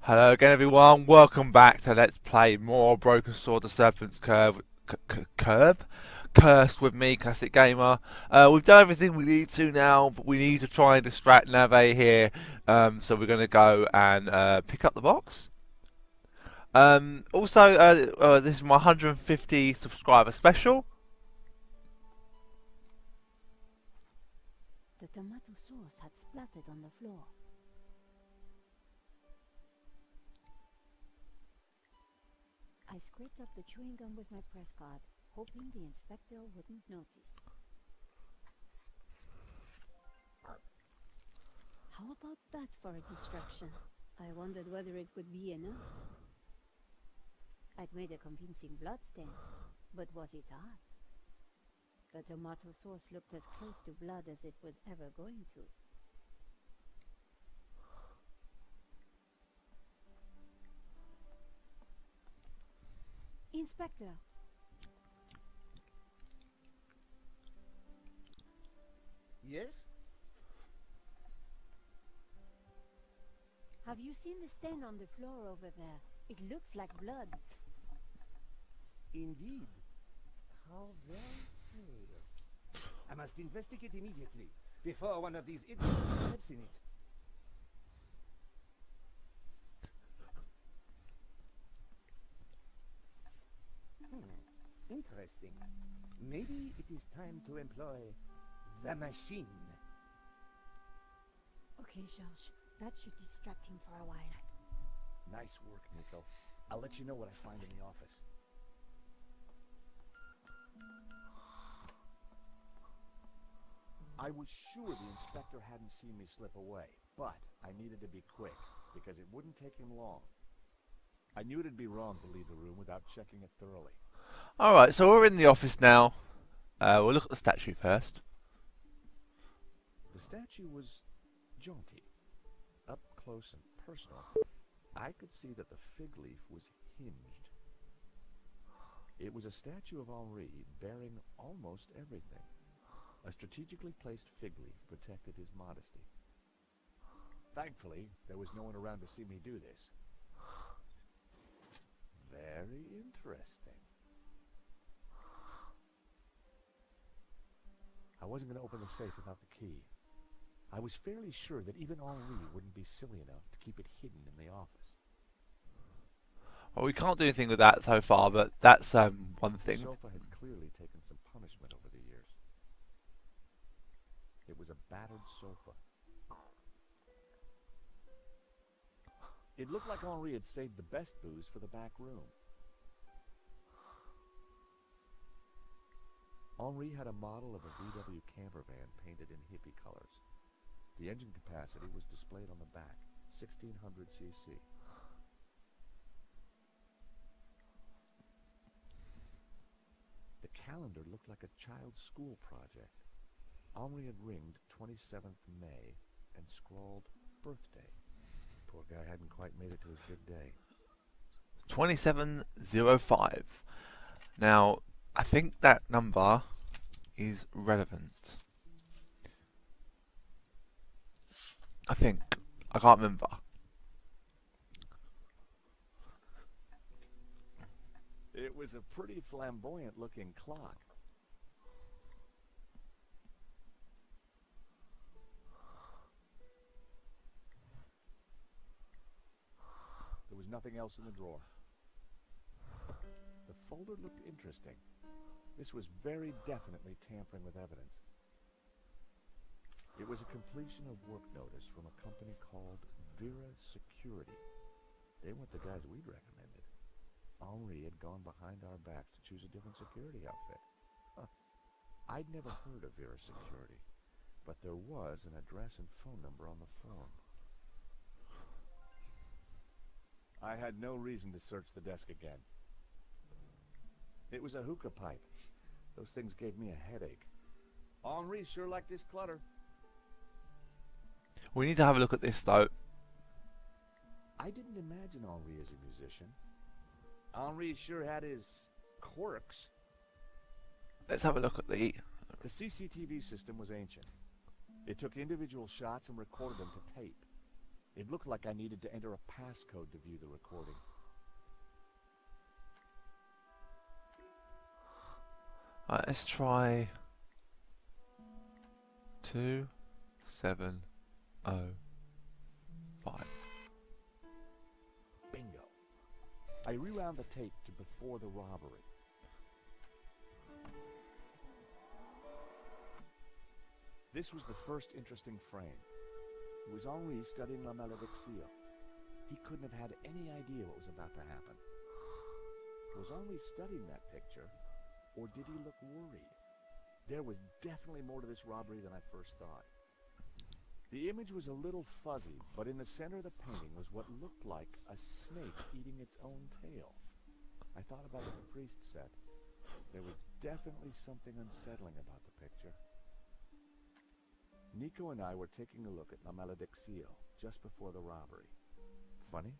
Hello again, everyone. Welcome back to Let's Play more Broken Sword: The Serpent's Curse with me, Classic Gamer. We've done everything we need to now, but we need to try and distract Nave here. So we're going to go and pick up the box. This is my 150 subscriber special. The tomato sauce had splattered on the floor. I scraped up the chewing gum with my press card, hoping the inspector wouldn't notice. How about that for a distraction? I wondered whether it would be enough. I'd made a convincing bloodstain, but was it art? The tomato sauce looked as close to blood as it was ever going to. Inspector! Yes? Have you seen the stain on the floor over there? It looks like blood. Indeed. How very pale. I must investigate immediately, before one of these idiots steps in it. Interesting. Maybe it is time to employ the machine. Okay, George. That should distract him for a while. Nice work, Nico. I'll let you know what I find in the office. I was sure the inspector hadn't seen me slip away, but I needed to be quick, because it wouldn't take him long. I knew it'd be wrong to leave the room without checking it thoroughly. Alright, so we're in the office now. We'll look at the statue first. The statue was jaunty, up close and personal. I could see that the fig leaf was hinged. It was a statue of Henri bearing almost everything. A strategically placed fig leaf protected his modesty. Thankfully, there was no one around to see me do this. Very interesting. I wasn't going to open the safe without the key. I was fairly sure that even Henri wouldn't be silly enough to keep it hidden in the office. Well, we can't do anything with that so far, but that's one thing. The sofa had clearly taken some punishment over the years. It was a battered sofa. It looked like Henri had saved the best booze for the back room. Henri had a model of a VW camper van painted in hippie colors. The engine capacity was displayed on the back, 1600 cc. The calendar looked like a child's school project. Henri had ringed 27th May and scrawled birthday. Poor guy hadn't quite made it to his big day. 2705. Now, I think that number is relevant. I think. I can't remember. It was a pretty flamboyant looking clock. There was nothing else in the drawer. The folder looked interesting. This was very definitely tampering with evidence. It was a completion of work notice from a company called Vera Security. They weren't the guys we'd recommended. Henri had gone behind our backs to choose a different security outfit. Huh. I'd never heard of Vera Security, but there was an address and phone number on the form. I had no reason to search the desk again. It was a hookah pipe. Those things gave me a headache. Henri sure liked this clutter. We need to have a look at this, though. I didn't imagine Henri as a musician. Henri sure had his quirks. Let's have a look at the... The CCTV system was ancient. It took individual shots and recorded them to tape. It looked like I needed to enter a passcode to view the recording. Alright, let's try 2705. Bingo. I rewound the tape to before the robbery. This was the first interesting frame. It was Henri studying La Maledicció. He couldn't have had any idea what was about to happen. Was Henri studying that picture, or did he look worried? There was definitely more to this robbery than I first thought. The image was a little fuzzy, but in the center of the painting was what looked like a snake eating its own tail. I thought about what the priest said. There was definitely something unsettling about the picture. Nico and I were taking a look at La Maledicció just before the robbery. Funny,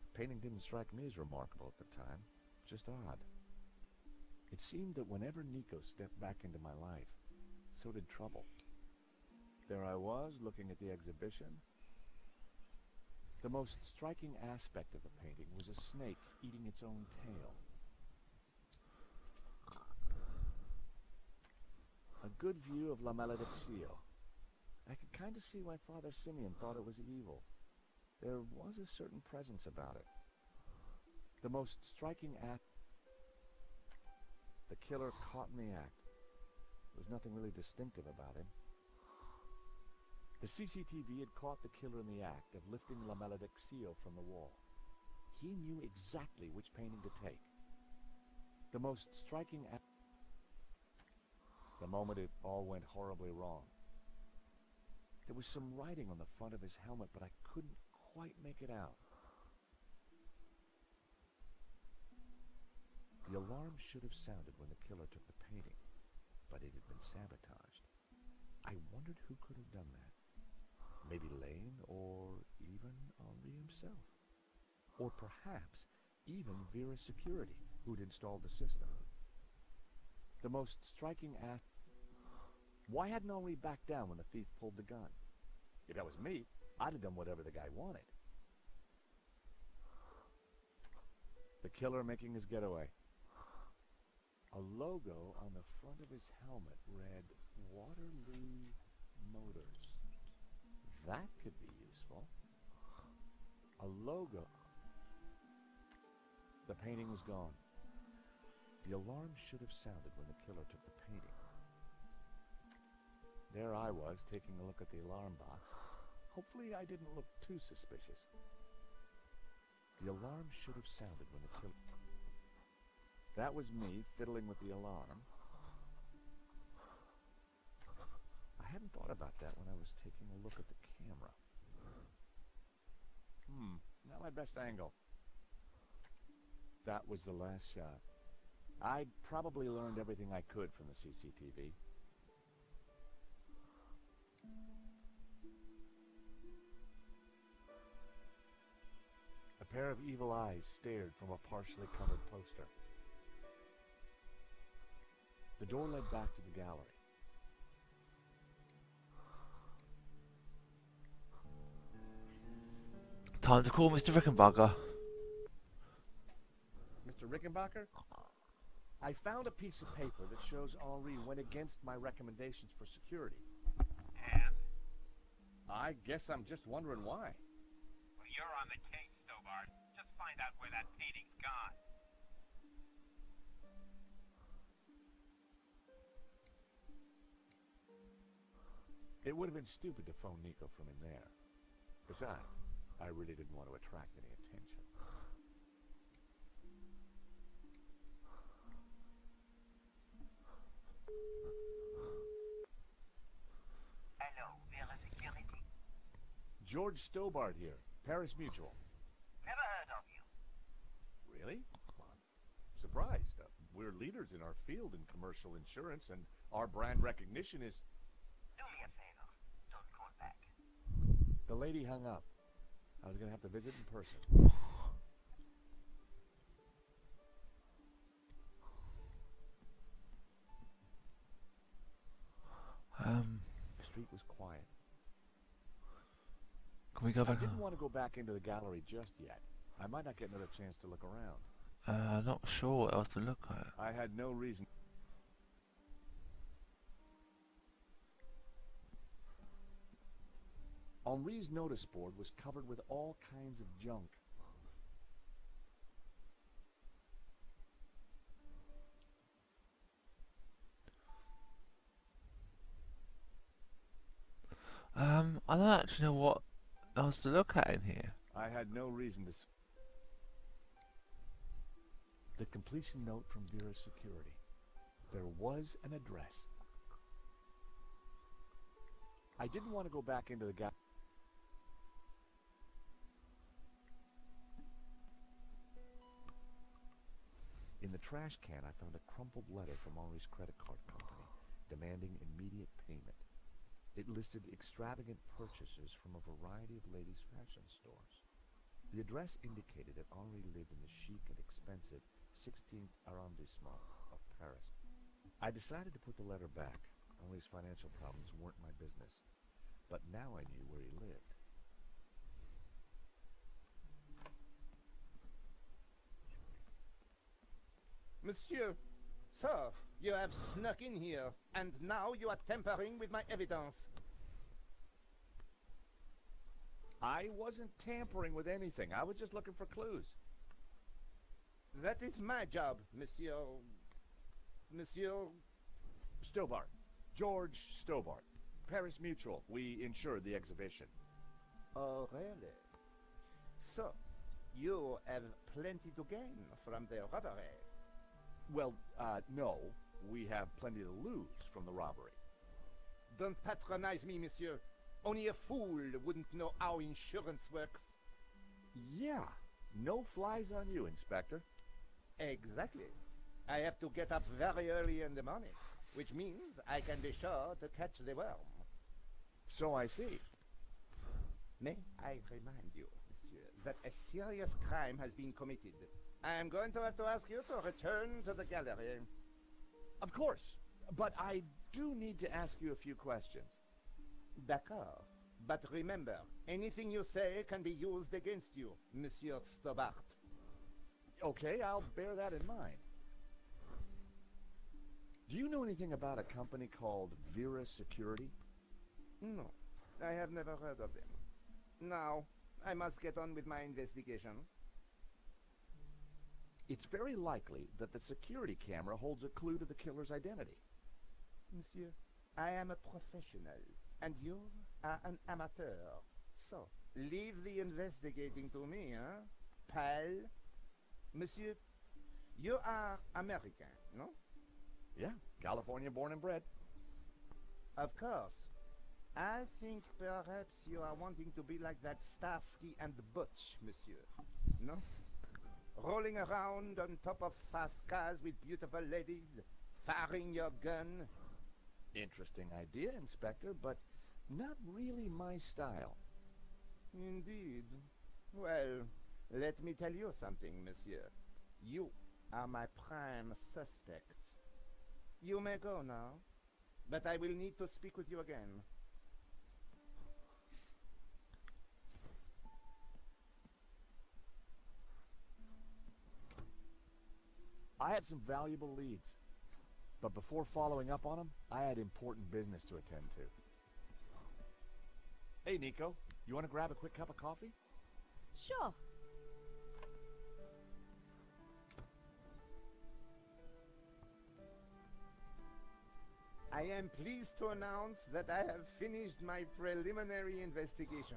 the painting didn't strike me as remarkable at the time, just odd. It seemed that whenever Nico stepped back into my life, so did trouble. There I was, looking at the exhibition. The most striking aspect of the painting was a snake eating its own tail. A good view of La Maledicció. I could kind of see why Father Simeon thought it was evil. There was a certain presence about it. The most striking act. The killer caught in the act. There was nothing really distinctive about him. The CCTV had caught the killer in the act of lifting La Maledicció from the wall. He knew exactly which painting to take. The most striking act. The moment it all went horribly wrong. There was some writing on the front of his helmet, but I couldn't quite make it out. The alarm should have sounded when the killer took the painting, but it had been sabotaged. I wondered who could have done that. Maybe Lane, or even Henri himself. Or perhaps even Vera's security, who'd installed the system. The most striking act. Why hadn't Henri backed down when the thief pulled the gun? If that was me, I'd have done whatever the guy wanted. The killer making his getaway. A logo on the front of his helmet read Waterloo Motors. That could be useful. A logo. The painting was gone. The alarm should have sounded when the killer took the painting. There I was, taking a look at the alarm box. Hopefully I didn't look too suspicious. The alarm should have sounded when the killer... That was me, fiddling with the alarm. I hadn't thought about that when I was taking a look at the camera. Not my best angle. That was the last shot. I'd probably learned everything I could from the CCTV. A pair of evil eyes stared from a partially covered poster. The door led back to the gallery. Time to call Mr. Rickenbacker. Mr. Rickenbacker? I found a piece of paper that shows Henri went against my recommendations for security. And? I guess I'm just wondering why. Well, you're on the case, Stobart. Just find out where that painting's gone. It would have been stupid to phone Nico from in there. Besides, I really didn't want to attract any attention. Hello, Vera Security. George Stobart here, Paris Mutual. Never heard of you. Really? I'm surprised. We're leaders in our field in commercial insurance, and our brand recognition is... Do me a favor. Don't call back. The lady hung up. I was going to have to visit in person. The street was quiet. Can we go I back? didn't want to go back into the gallery just yet. I might not get another chance to look around. Not sure what else to look at. I had no reason. Henri's notice board was covered with all kinds of junk. I don't actually know what else to look at in here. I had no reason to. The completion note from Vera's security. There was an address. I didn't want to go back into the gap. In the trash can, I found a crumpled letter from Henri's credit card company demanding immediate payment. It listed extravagant purchases from a variety of ladies' fashion stores. The address indicated that Henri lived in the chic and expensive 16th arrondissement of Paris. I decided to put the letter back. Henri's financial problems weren't my business. But now I knew where he lived. Monsieur, sir, you have snuck in here, and now you are tampering with my evidence. I wasn't tampering with anything. I was just looking for clues. That is my job, Monsieur... Monsieur... Stobart. George Stobart. Paris Mutual. We insured the exhibition. Oh, really? So, you have plenty to gain from the robbery. Well, no. We have plenty to lose from the robbery. Don't patronize me, monsieur. Only a fool wouldn't know how insurance works. Yeah. No flies on you, Inspector. Exactly. I have to get up very early in the morning, which means I can be sure to catch the worm. So I see. May I remind you, monsieur, that a serious crime has been committed. I am going to have to ask you to return to the gallery. Of course. But I do need to ask you a few questions. D'accord. But remember, anything you say can be used against you, Monsieur Stobart. Okay, I'll bear that in mind. Do you know anything about a company called Vera Security? No, I have never heard of them. Now, I must get on with my investigation. It's very likely that the security camera holds a clue to the killer's identity. Monsieur, I am a professional, and you are an amateur. So, leave the investigating to me, huh? Pal? Monsieur, you are American, no? Yeah, California born and bred. Of course. I think perhaps you are wanting to be like that Starsky and Butch, monsieur. No? Rolling around on top of fast cars with beautiful ladies, firing your gun. Interesting idea, Inspector, but not really my style. Indeed. Well, let me tell you something, monsieur. You are my prime suspect. You may go now, but I will need to speak with you again. I had some valuable leads, but before following up on them, I had important business to attend to. Hey, Nico, you want to grab a quick cup of coffee? Sure. I am pleased to announce that I have finished my preliminary investigation.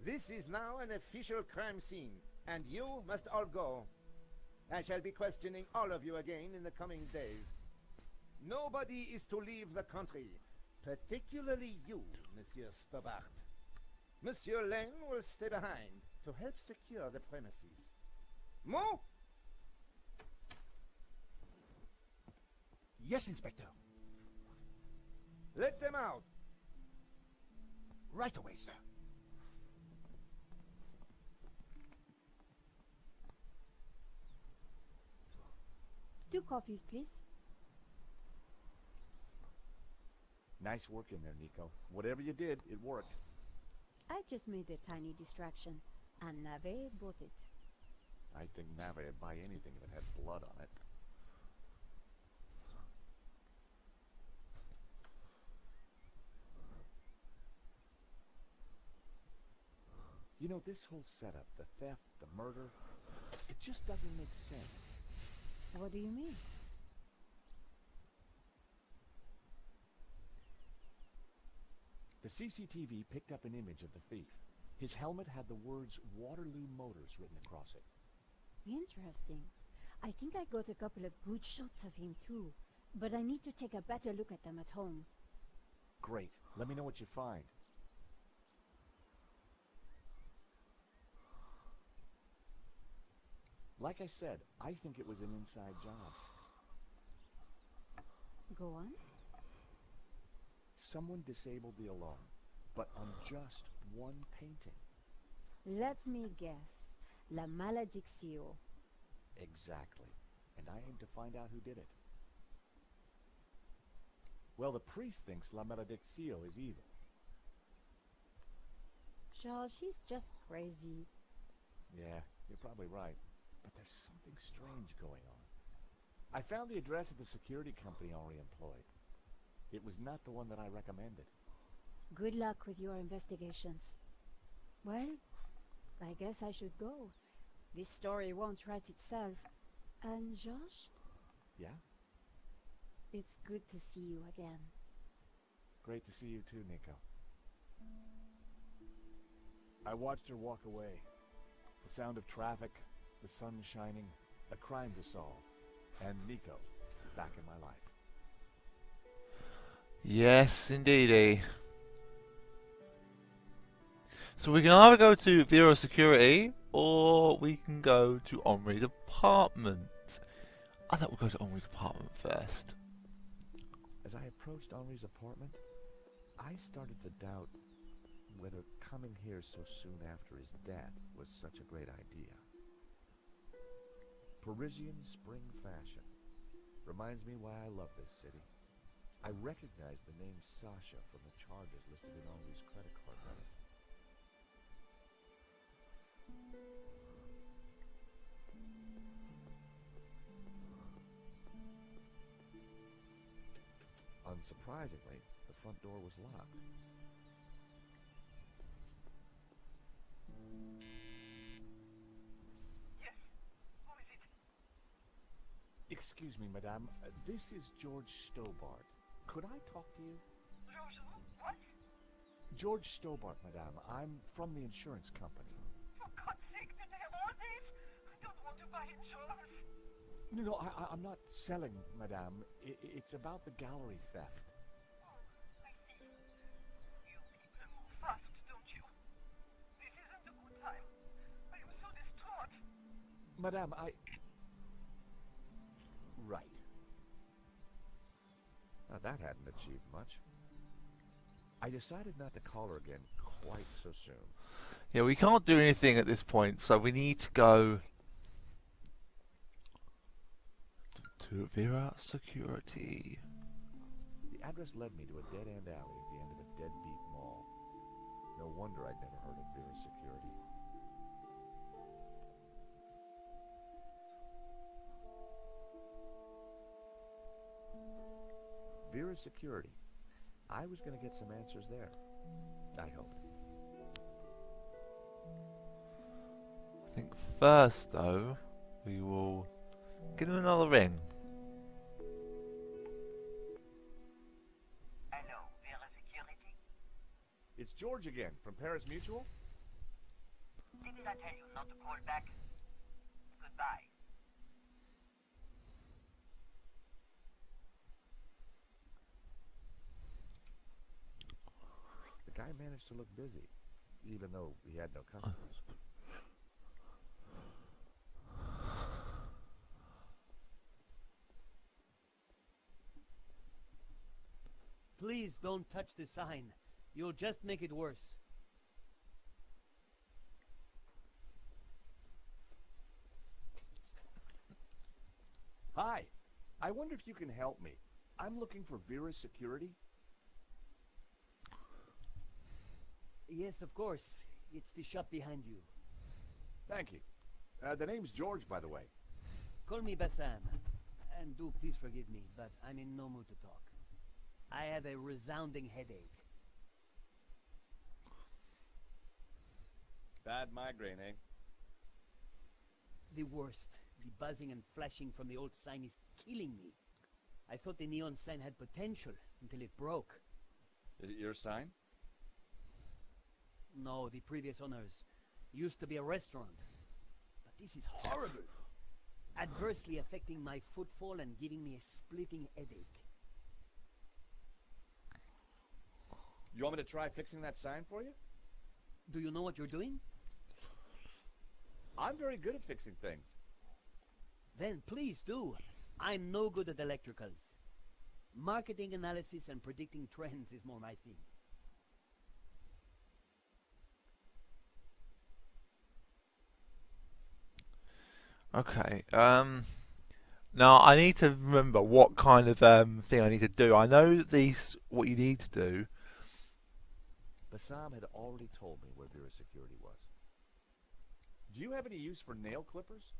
This is now an official crime scene, and you must all go. I shall be questioning all of you again in the coming days. Nobody is to leave the country, particularly you, Monsieur Stobart. Monsieur Len will stay behind to help secure the premises. Mo? Yes, Inspector. Let them out. Right away, sir. Two coffees, please. Nice work in there, Nico. Whatever you did, it worked. I just made a tiny distraction, and Nave bought it. I'd think Nave would buy anything if it had blood on it. You know, this whole setup, the theft, the murder, it just doesn't make sense. What do you mean? The CCTV picked up an image of the thief. His helmet had the words Waterloo Motors written across it. Interesting. I think I got a couple of good shots of him too, but I need to take a better look at them at home. Great. Let me know what you find. Like I said, I think it was an inside job. Go on. Someone disabled the alarm, but on just one painting. Let me guess. La Maledicció. Exactly. And I aim to find out who did it. Well, the priest thinks La Maledicció is evil. George, he's just crazy. Yeah, you're probably right. But there's something strange going on. I found the address of the security company Henri employed. It was not the one that I recommended. Good luck with your investigations. Well, I guess I should go. This story won't write itself. And George? Yeah? It's good to see you again. Great to see you too, Nico. I watched her walk away. The sound of traffic, the sun shining, a crime to solve, and Nico back in my life. Yes, indeedy. So we can either go to Vero Security, or we can go to Henri's apartment. I thought we'd go to Henri's apartment first. As I approached Henri's apartment, I started to doubt whether coming here so soon after his death was such a great idea. Parisian spring fashion reminds me why I love this city. I recognize the name Sasha from the charges listed in Henri's credit card record. Unsurprisingly, the front door was locked. Yes. Who is it? Excuse me, madame. This is George Stobart. Could I talk to you? George, what? George Stobart, madame. I'm from the insurance company. For God's sake, did they have all this? I don't want to buy insurance. No, I'm not selling, madame. It's about the gallery theft. Oh, I see. You people move fast, don't you? This isn't a good time. I am so distraught. Madame, Right. Now that hadn't achieved much. I decided not to call her again quite so soon. Yeah, we can't do anything at this point, so we need to go to Vera Security. The address led me to a dead-end alley at the end of a deadbeat mall. No wonder I'd never heard of Vera Security. Vera Security. I was going to get some answers there. I hoped. I think first, though, we will give him another ring. Hello, Vera Security. It's George again, from Paris Mutual. Didn't I tell you not to call back? Goodbye. The guy managed to look busy, even though he had no customers. Please don't touch the sign. You'll just make it worse. Hi. I wonder if you can help me. I'm looking for Vera Security. Yes, of course. It's the shop behind you. Thank you. The name's George, by the way. Call me Bassam. And do please forgive me, but I'm in no mood to talk. I have a resounding headache. Bad migraine, eh? The worst. The buzzing and flashing from the old sign is killing me. I thought the neon sign had potential until it broke. Is it your sign? No, the previous owners used to be a restaurant. But this is horrible. Adversely affecting my footfall and giving me a splitting headache. You want me to try fixing that sign for you? Do you know what you're doing? I'm very good at fixing things. Then please do. I'm no good at electricals. Marketing analysis and predicting trends is more my thing. Okay. Now I need to remember what kind of thing I need to do. I know what you need to do. Bassam had already told me where Vera's security was. Do you have any use for nail clippers?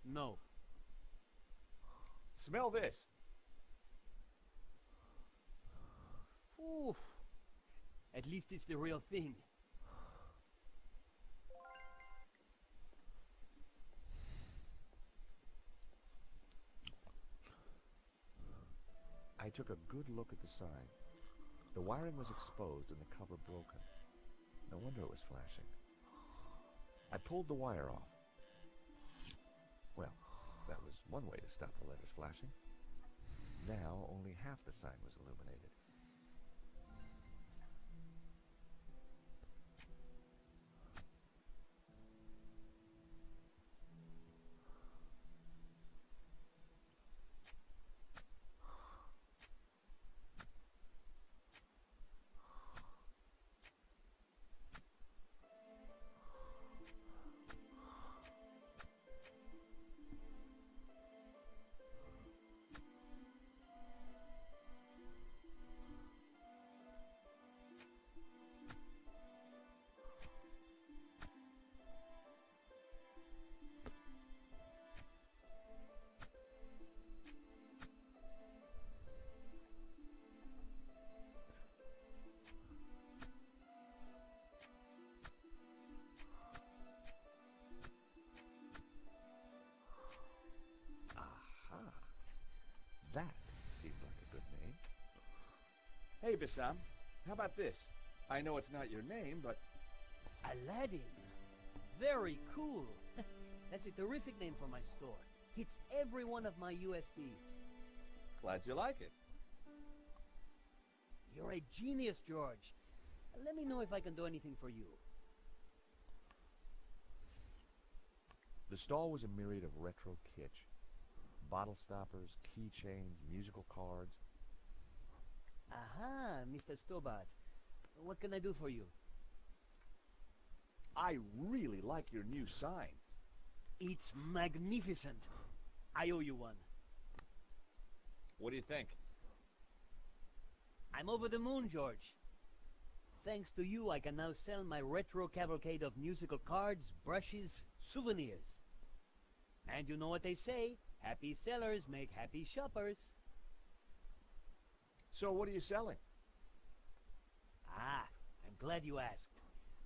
No. Smell this. Oof. At least it's the real thing. I took a good look at the sign. The wiring was exposed and the cover broken. No wonder it was flashing. I pulled the wire off. Well, that was one way to stop the letters flashing. Now only half the sign was illuminated. That seemed like a good name. Hey, Bassam, how about this? I know it's not your name, but... Aladdin. Very cool. That's a terrific name for my store. Hits every one of my USPs. Glad you like it. You're a genius, George. Let me know if I can do anything for you. The stall was a myriad of retro kitsch. Bottle stoppers, keychains, musical cards. Aha, Mr. Stobart. What can I do for you? I really like your new sign. It's magnificent. I owe you one. What do you think? I'm over the moon, George. Thanks to you, I can now sell my retro cavalcade of musical cards, brushes, souvenirs. And you know what they say? Happy sellers make happy shoppers. So what are you selling? Ah, I'm glad you asked.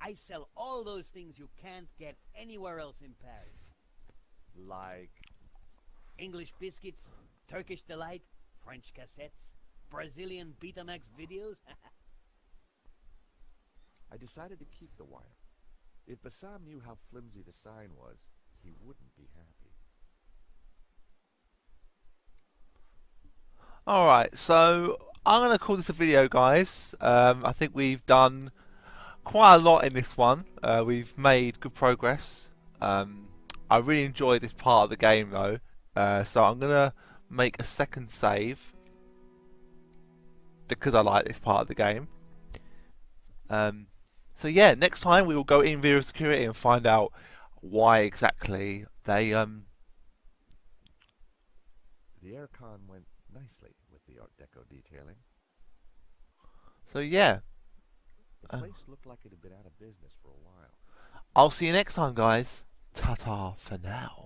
I sell all those things you can't get anywhere else in Paris. Like... English biscuits, Turkish delight, French cassettes, Brazilian Betamax videos. I decided to keep the wire. If Bassam knew how flimsy the sign was, he wouldn't be happy. Alright, so I'm going to call this a video, guys. I think we've done quite a lot in this one. We've made good progress. I really enjoyed this part of the game, though. So I'm going to make a second save because I like this part of the game. So yeah, next time we will go in Vera Security and find out why exactly they The aircon went nicely with the Art Deco detailing. So yeah, The place looked like it had been out of business for a while. I'll see you next time, guys. Ta-ta for now.